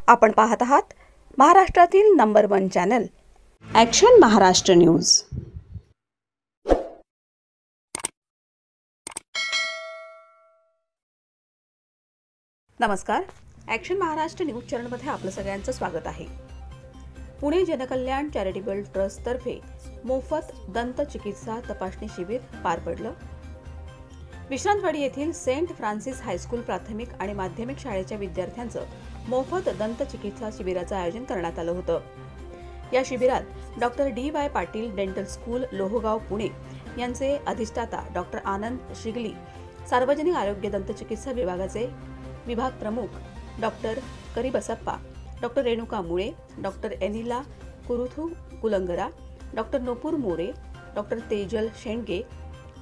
आपण पाहत आहात महाराष्ट्रातील number 1 channel action Maharashtra news. नमस्कार, ॲक्शन महाराष्ट्र न्यूज चॅनलमध्ये आपलं सगळ्यांचं स्वागत आहे। पुणे जनकल्याण चॅरिटेबल ट्रस्टतर्फे मोफत दंत चिकित्सा तपासणी शिबिर पार पडलं। विश्रांतवाडी येथील सेंट फ्रान्सिस हायस्कूल प्राथमिक आणि माध्यमिक शाळेच्या विद्यार्थ्यांचं मोफत दंत चिकित्सा शिबिराचं आयोजन करण्यात आलं होतं। या शिबिरात doctor DY Patil dental school Lohegaon Pune यांचे अधिष्ठाता डॉक्टर आनंद शिगली, सार्वजनिक आरोग्य दंत चिकित्सा विभागाचे विभाग प्रमुख doctor करिबसप्पा, doctor Renuka Mule, doctor Anila Kuruthu Kulangara, doctor Nupur More, doctor Tejal Shendge,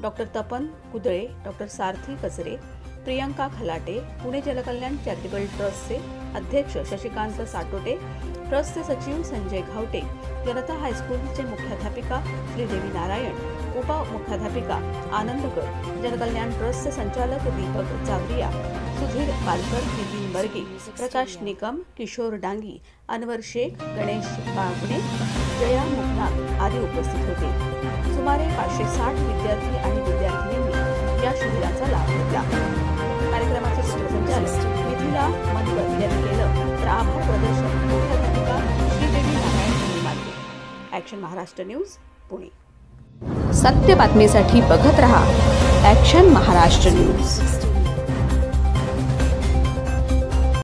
doctor Tapan Kudale, doctor Sarathi Kachare, Priyanka Khalate, Pune जनकल्याण चॅरिटेबल ट्रस्टचे अध्यक्ष शशिकांत साटोटे, ट्रस्टचे सचिव संजय घावटे, जनता हायस्कूलचे मुख्याध्यापिका श्रीदेवी नारायण, उपमुख्याध्यापिका आनंदकर, जनकल्याण ट्रस्टचे संचालक दीपक जावरिया, सुधीर पालकर, नितीन बर्गे, प्रकाश निकम, किशोर डांगी, अनवर शेख, गणेश बागणे, जया मुकनाथ आदी उपस्थित होते। सुमारे 560 विद्यार्थी आणि विद्यार्थिनींनी या शिबिराचा लाभ घेतला। कार्यक्रमाचे सूत्रसंचालन मिथिला मनकर यांनी केलं, तर आभार प्रदर्शन मुख्याध्यापिका श्रीदेवी नारायण यांनी मानले। Action Maharashtra news Pune. सत्य बातमीसाठी बघत रहा ॲक्शन महाराष्ट्र न्यूज।